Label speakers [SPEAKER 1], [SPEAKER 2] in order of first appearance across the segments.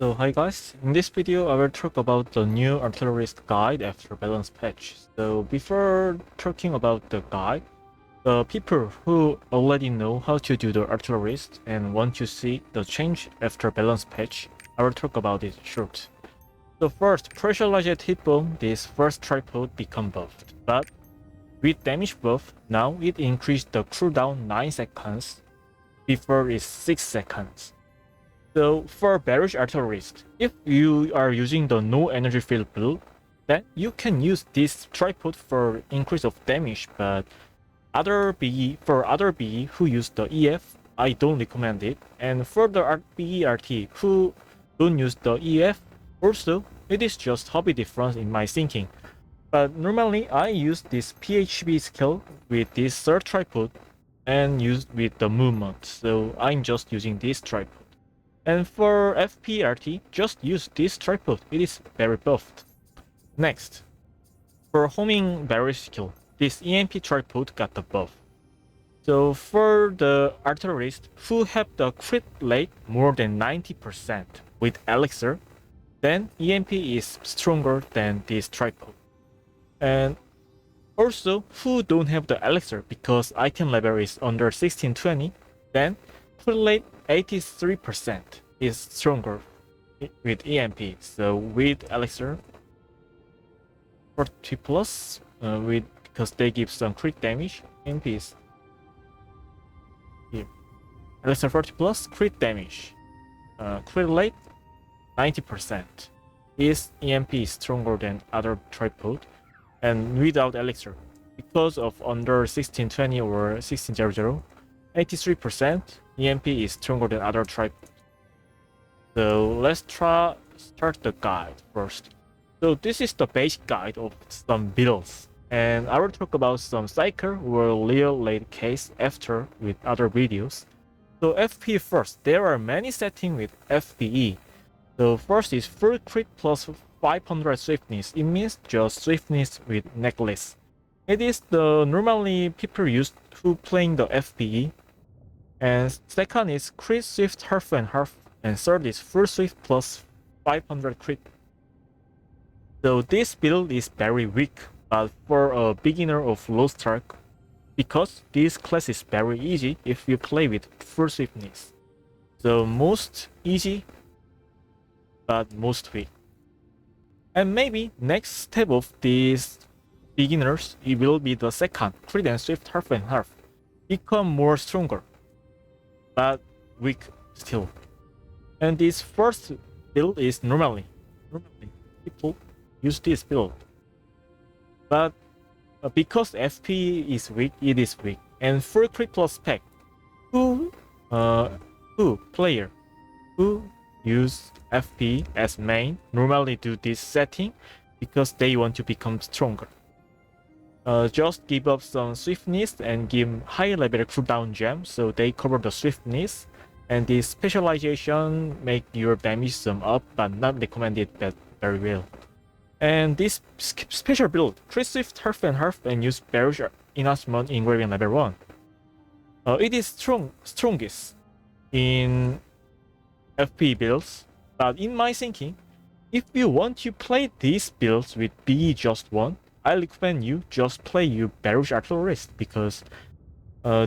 [SPEAKER 1] So hi guys, in this video I will talk about the new Artillerist guide after balance patch. So before talking about the guide, the people who already know how to do the Artillerist and want to see the change after balance patch, I will talk about it short. So first, pressurized hit bomb, this first tripod become buffed, but with damage buff, now it increased the cooldown 9 seconds, before it's 6 seconds. So for Barrage Artillerist, if you are using the no energy field build, then you can use this tripod for increase of damage, but other BE who use the EF, I don't recommend it. And for the BERT who don't use the EF, also it is just hobby difference in my thinking. But normally I use this PHB skill with this third tripod and use with the movement, so I'm just using this tripod. And for FPRT, just use this tripod, it is very buffed. Next, for homing barrage skill, this EMP tripod got the buff. So for the artillerist who have the crit rate more than 90% with elixir, then EMP is stronger than this tripod. And also, who don't have the elixir because item level is under 1620, then crit rate 83% is stronger with EMP. So with elixir 40 plus, because they give some crit damage, EMP is here. Elixir 40 plus crit damage, crit rate 90%. Is EMP is stronger than other tripod, and without elixir, because of under 1620 or 1600, 83%. EMP is stronger than other tripod. So let's start the guide first. So this is the basic guide of some builds, and I will talk about some cycle or real late case after with other videos. So FP first, there are many settings with FPE. So first is full crit plus 500 swiftness. It means just swiftness with necklace. It is the normally people use who playing the FPE. And second is crit swift half and half, and third is full swift plus 500 crit. So this build is very weak, but for a beginner of Lostark, because this class is very easy if you play with full swiftness. So most easy, but most weak. And maybe next step of these beginners, it will be the second crit and swift half and half, become more stronger, but weak still. And this first build is normally people use this build, but because FP is weak, it is weak. And full crit plus spec, who player who use FP as main normally do this setting because they want to become stronger. Just give up some swiftness and give high level cooldown gem so they cover the swiftness, and this specialization make your damage sum up but not recommended very well. And this special build, crit swift half and use barrage enhancement engraving level 1. It is strongest in FP builds, but in my thinking, if you want to play these builds with BE just 1, I recommend you just play your Barrage Artillerist, because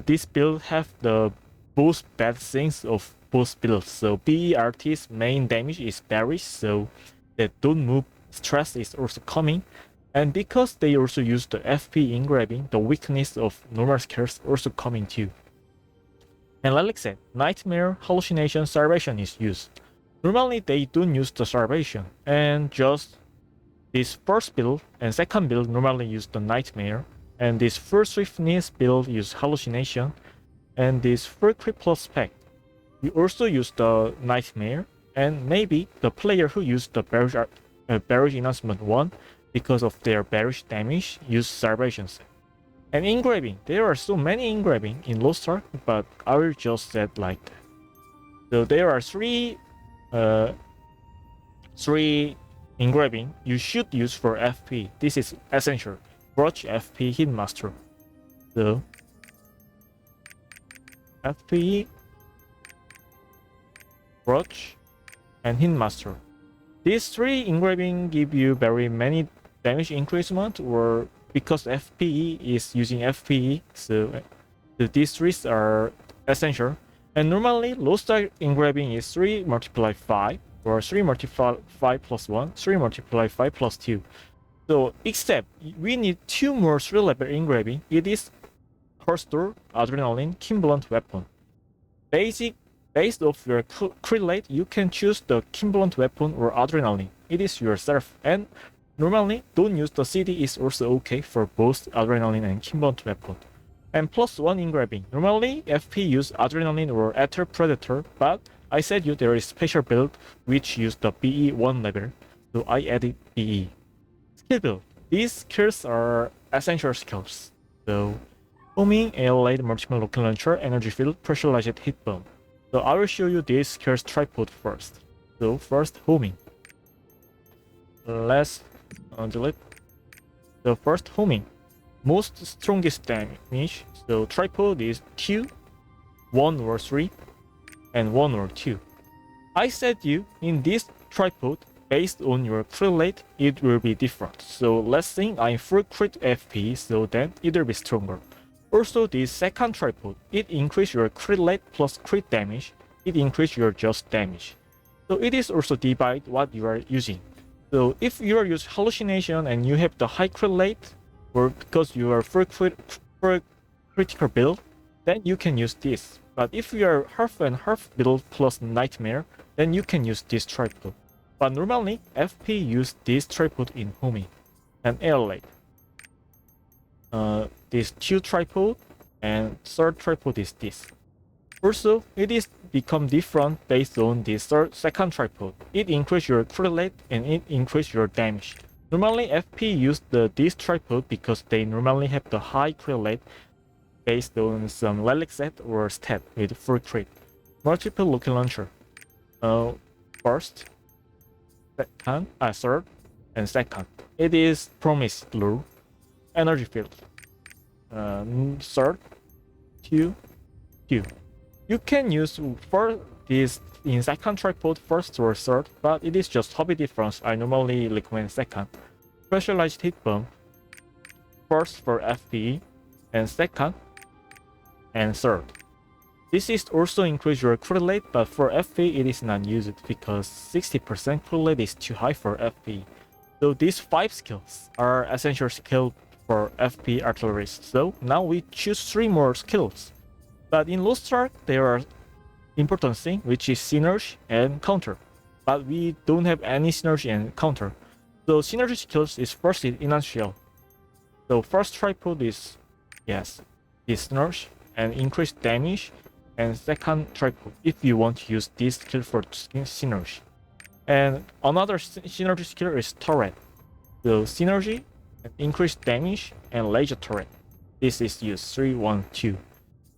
[SPEAKER 1] this build have the both bad things of both builds. So BERT's main damage is Barrage, so they don't move, stress is also coming, and because they also use the FP engraving, the weakness of normal skills also coming too. And like I said, Nightmare, Hallucination, Starvation is used. Normally they don't use the Starvation, and just this first build and second build normally use the Nightmare, and this first Swiftness build use Hallucination, and this full crit plus spec, we also use the Nightmare, and maybe the player who used the Barrage Enhancement 1 because of their Barrage damage use Starvation set. And engraving, there are so many engraving in Lostark, but I will just set like that. So there are three engraving you should use for FP. This is essential. Brooch, FP, Hitmaster. So FP, Brooch, and Hitmaster. These three engraving give you very many damage increasement, or because FPE is using FPE, so these three are essential. And normally, Lostark engraving is 3 multiply 5, or 3 multiply 5 plus 1, 3 multiply 5 plus 2. So, except we need 2 more 3-level engraving. It is Holster, Adrenaline, Kimblunt weapon. Based off your crit rate, you can choose the Kimblunt weapon or Adrenaline. It is yourself. And normally, don't use the CD is also okay for both Adrenaline and Kimblunt weapon. And plus 1 engraving. Normally, FP use Adrenaline or Ether Predator, but I said you there is special build which use the BE 1 level, so I added BE. Skill build. These skills are essential skills. So, homing, air-laid multiple rocket launcher, energy field, pressurized hit bomb. So I will show you these skills tripod first. So first, homing. Let's delete. So first, homing. Most strongest damage. So tripod is 2, 1 or 3, and 1 or 2. I said you in this tripod, based on your crit rate, it will be different. So let's think I'm full crit FP, so then it will be stronger. Also, this second tripod, it increases your crit rate plus crit damage. It increases your just damage. So it is also divide what you are using. So if you are using hallucination and you have the high crit rate, or because you are full critical build, then you can use this. But if you are half and half build plus nightmare, then you can use this tripod. But normally, FP use this tripod in homing and air raid. This 2 tripod and 3rd tripod is this. Also, it is become different based on the second tripod. It increases your crit rate and it increases your damage. Normally, FP use this tripod because they normally have the high crit rate based on some relic set or stat with full crit. Multiple rocket launcher. First, second, third, and second. It is promise lure. Energy field. Third, 2, 2. You can use for this in second tripod first or third, but it is just hobby difference. I normally recommend second. Specialized hit bomb. First for FPE, and second, and third. This is also increase your crit rate, but for FP it is not used because 60% crit rate is too high for FP. So these 5 skills are essential skills for FP Artillerist. So now we choose 3 more skills. But in Lostark there are important things which is synergy and counter. But we don't have any synergy and counter. So synergy skills is first in initial. So first tripod is this synergy and increase damage, and second tripod if you want to use this skill for synergy. And another synergy skill is turret. So synergy, increase damage, and laser turret. This is used 3, 1, 2.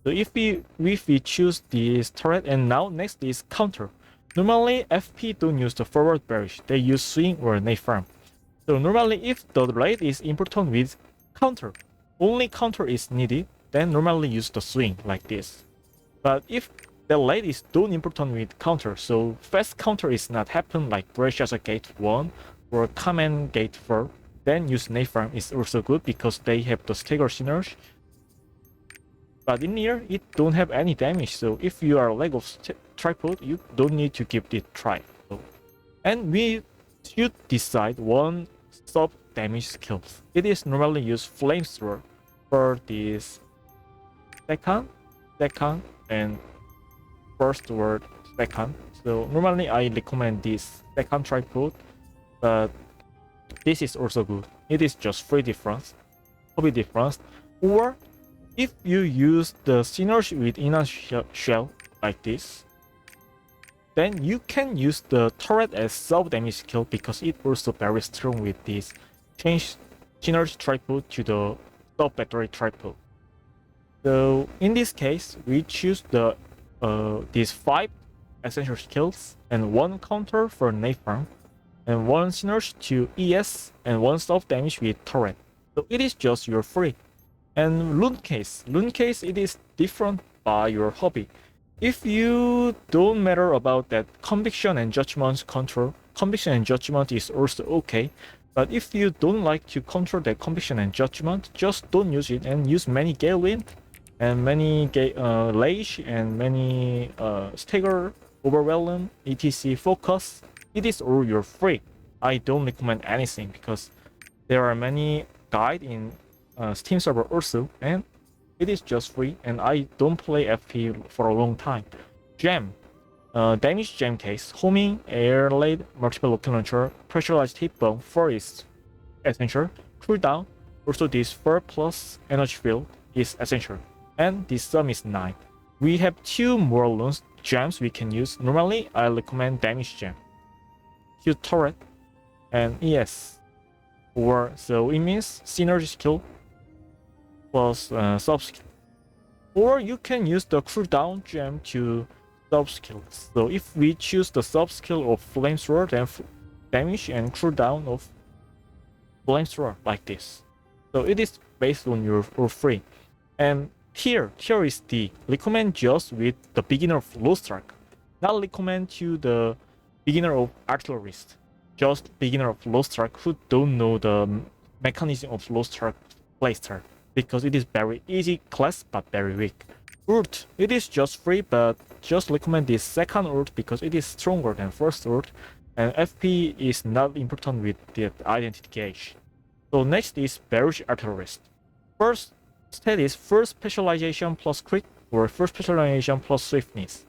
[SPEAKER 1] So if we choose this turret, and now next is counter. Normally FP don't use the forward barrage, they use swing or knife farm. So normally if the rate is important with counter, only counter is needed, then normally use the swing like this. But if the rate is don't important with counter, so fast counter is not happen like Barrage as a gate 1 or command gate 4, then use knife farm is also good because they have the stagger synergy. But in here, it don't have any damage, so if you are leg of tripod, you don't need to give it try. So, and we should decide one sub damage skills. It is normally used flamethrower for this second, and first or second. So normally I recommend this second tripod, but this is also good. It is just free difference, hobby difference, or if you use the synergy with inner shell like this, then you can use the turret as sub damage skill because it also very strong with this change synergy tripod to the sub battery tripod. So in this case, we choose the these 5 essential skills and 1 counter for knife farm, and 1 synergy to ES, and 1 sub damage with turret. So it is just your free. And rune case it is different by your hobby. if you don't matter about that conviction and judgment control, conviction and judgment is also okay. But if you don't like to control that conviction and judgment, just don't use it and use many Gale Wind and many Rage and many Stagger, Overwhelm, etc. Focus. It is all your free. I don't recommend anything because there are many guide in Steam server also, and it is just free. And I don't play FP for a long time. Gem, damage gem case, homing, air laid, multiple rocket launcher, pressurized hit bomb, 4 is essential. Cooldown, also this 4 plus energy field is essential. And this sum is 9. We have 2 more loans gems we can use. Normally, I recommend damage gem, Q turret, and ES. Or so it means synergy skill plus sub skill. Or you can use the cooldown gem to sub skills. So if we choose the sub skill of flamethrower, then damage and cooldown of flamethrower like this. So it is based on your free. And here is the recommend just with the beginner of Lostark. Not recommend to the beginner of Artillerist. Just beginner of Lostark who don't know the mechanism of Lostark playstyle, because it is very easy class but very weak. Ult, it is just free, but just recommend this second ult because it is stronger than first ult, and FP is not important with the identity gauge. So next is Barrage Artillerist. First stat is first specialization plus crit or first specialization plus swiftness.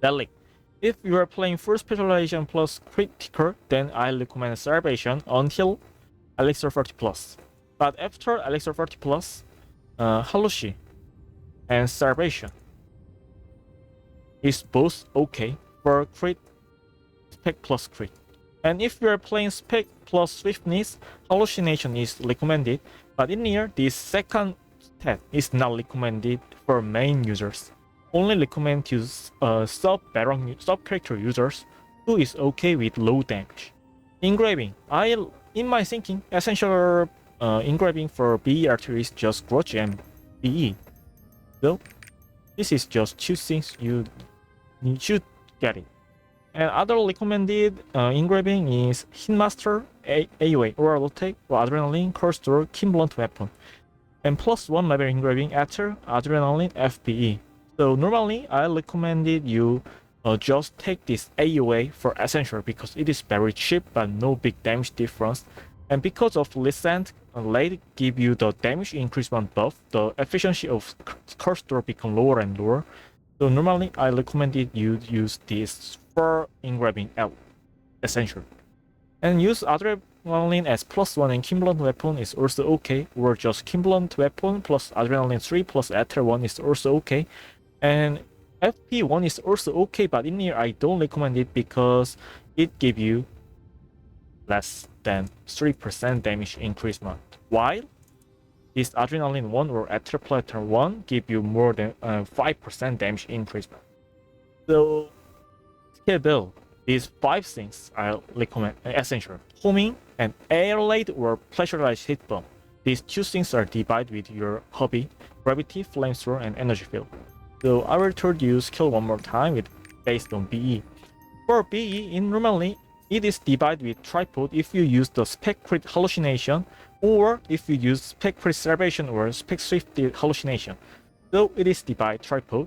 [SPEAKER 1] Relic. If you are playing first specialization plus critical, then I recommend Salvation until Elixir 30 plus. But after Elixir 30 plus, Halushi and Salvation is both okay for crit, spec plus crit. And if you are playing spec plus swiftness, hallucination is recommended. But in here, this second stat is not recommended for main users. Only recommend to sub character users who is okay with low damage. Engraving. In my thinking, essential engraving for BE artillery is just Grudge and BE. So this is just 2 things you should get it. And other recommended engraving is Hitmaster, AOA, Oral Attack, or Adrenaline, Curse Door, Keen Blunt Weapon. And +1 level engraving after Adrenaline FBE. So normally I recommended you just take this AOA for essential because it is very cheap but no big damage difference. And because of recent late give you the damage increasement buff, the efficiency of curse door become lower and lower. So normally I recommended you use this for engraving L essential. And use Adrenaline as +1 and Keen Blunt Weapon is also okay, or just Keen Blunt Weapon plus Adrenaline 3 plus Ether 1 is also okay. And FP1 is also okay, but in here I don't recommend it because it gives you less than 3% damage increasement, while this Adrenaline 1 or Ether Platter 1 give you more than 5% damage increasement. So skill build, these 5 things I recommend essential. Homing and air laid or pressurized hit bomb. These 2 things are divided with your hobby, gravity, flamethrower, and energy field. So I will tell you skill one more time with based on BE. For BE, normally it is divided with tripod if you use the spec crit hallucination, or if you use spec crit salvation or spec swift hallucination. So it is divided tripod.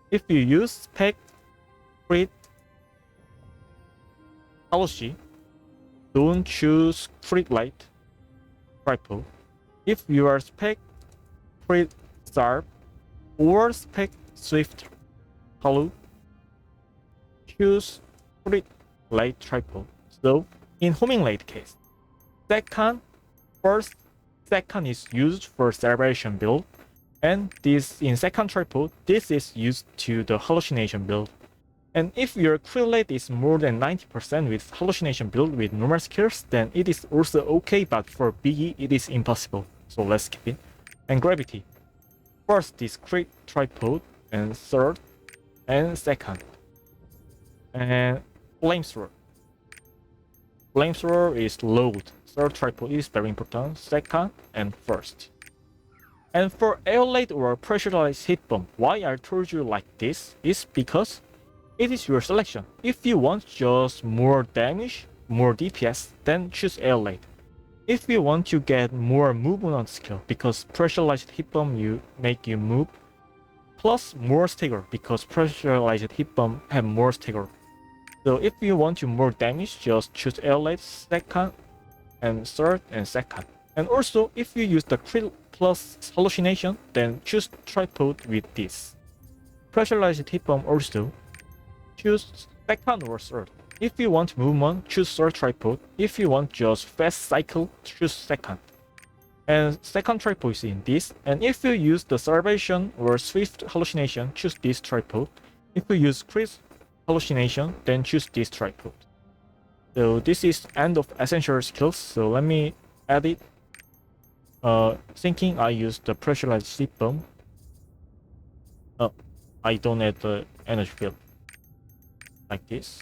[SPEAKER 1] If you use spec crit halluci, don't choose crit light tripod. If you are spec crit starve or spec swift hallu, choose crit light tripod. So in homing light case, first second is used for salvation build, and this in second tripod, this is used to the hallucination build. And if your crit rate is more than 90% with hallucination build with normal skills, then it is also okay, but for BE it is impossible. So let's skip it. And gravity. First is crit tripod, and third, and second. And flamethrower. Flamethrower is load. Third tripod is very important. Second and first. And for air-laid or pressurized heat bomb, why I told you like this is because it is your selection. If you want just more damage, more DPS, then choose air-laid. If you want to get more movement on skill, because pressurized hit bomb you make you move, plus more stagger, because pressurized hit bomb have more stagger. So if you want to more damage, just choose air-laid second and third and second. And also, if you use the crit plus hallucination, then choose tripod with this. Pressurized hit bomb also, choose second or third. If you want movement, choose third tripod. If you want just fast cycle, choose second. And second tripod is in this. And if you use the starvation or swift hallucination, choose this tripod. If you use crit hallucination, then choose this tripod. So this is end of essential skills. So let me add it. Thinking I use the pressurized sleep bomb. I don't add the energy field like this.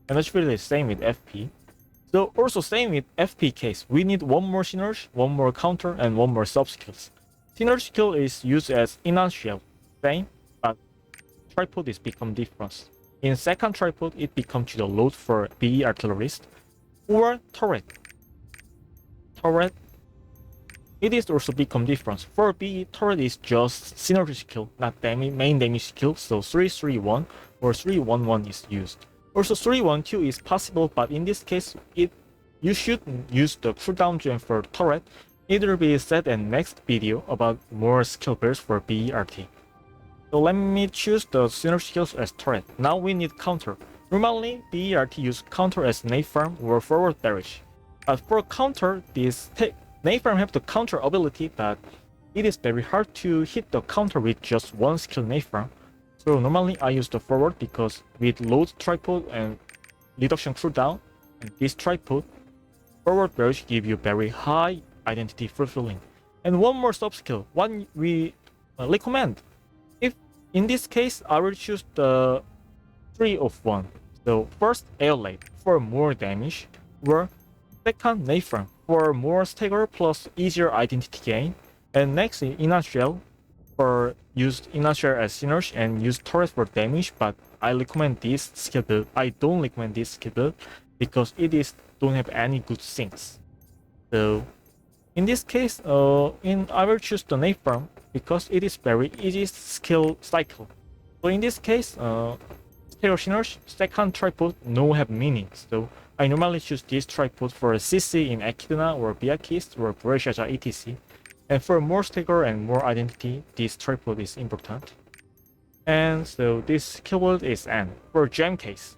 [SPEAKER 1] Energy field is same with FP. So also same with FP case. We need one more synergy, one more counter, and one more sub skills. Synergy skill is used as inertial, same, but tripod is become different. In second tripod, it becomes to the load for BE Artillerist or turret. Turret, it is also become different. For BE, turret is just synergy skill, not main damage skill, so 331 or 311 is used. Also 312 is possible, but in this case, you should use the cooldown gem for turret. It will be said in next video about more skill builds for BERT. So let me choose the synergy skills as turret. Now we need counter. Normally, BERT use counter as nade farm or forward barrage. But for counter, this nade farm have the counter ability, but it is very hard to hit the counter with just one skill nade farm. So normally I use the forward because with load tripod and reduction cooldown and this tripod, forward barrage give you very high identity fulfilling. And one more sub skill, one we recommend. If in this case I will choose the 3 of 1. So first air-laid for more damage, or second nade farm for more stagger plus easier identity gain, and next inertial for used inertia as synergy and use turret for damage, but I recommend this skill build. I don't recommend this skill build because don't have any good things. So in this case, I will choose the nade farm because it is very easy skill cycle. So in this case, stereo synergy second tripod no have meaning. So I normally choose this tripod for CC in Echidna or Biakist or Borussia etc. And for more stagger and more identity, this tripod is important. And so this keyword is N. For gem case,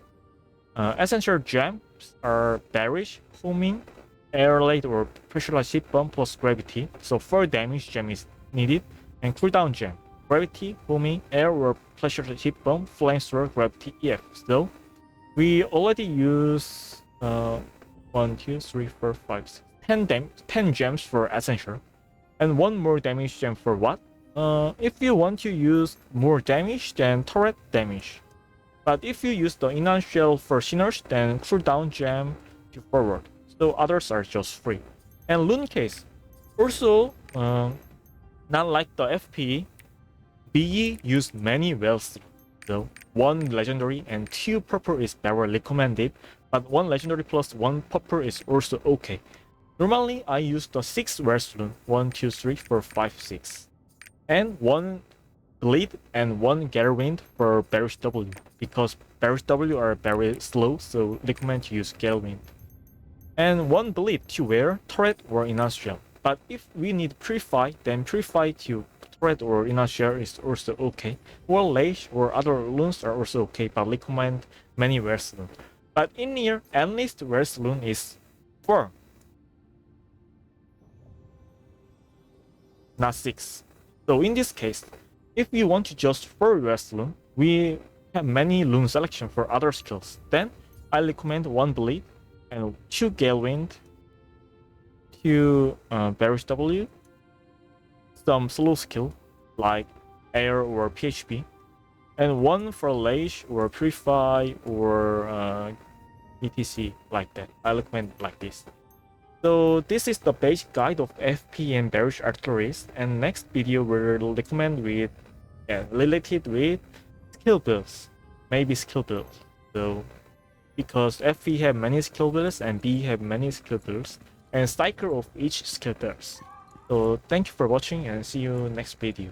[SPEAKER 1] essential gems are barrage, homing, air-laid or pressurized hit bomb plus gravity. So 4 damage gem is needed, and cooldown gem, gravity, homing, air or pressurized hit bomb, flamethrower, gravity, EF. So we already use 1, 2, 3, 4, 5, 6, 10 gems for essential. And one more damage gem for what? If you want to use more damage, then turret damage. But if you use the inertial for synergy, then cooldown gem to forward. So others are just free. And Rune case, also not like the FP, BE used many wells. So 1 legendary and 2 purple is very recommended, but 1 legendary plus 1 purple is also okay. Normally, I use the 6 Wells Rune, 1, 2, 3, 4, 5, 6. And 1 Bleed and 1 Galewind for Barrage W, because Barrage W are very slow, so recommend to use Galewind. And 1 Bleed to wear turret or inertial. But if we need Purify, then Purify to turret or inertial is also okay. Or Lage or other runes are also okay, but recommend many Wells Rune. But in here, at least Wells Rune is 4. Not 6. So in this case, if you want to just 4 US rune, we have many rune selection for other skills. Then I recommend 1 Bleed and 2 Galewind, 2 Barrage W, some slow skill like Air or PHP, and 1 for Lage or Purify or etc. like that. I recommend like this. So this is the basic guide of FP and Barrage Artillerist, and next video will recommend with related with skill builds, maybe skill builds. So because FP have many skill builds and B have many skill builds, and cycle of each skill builds. So thank you for watching and see you next video.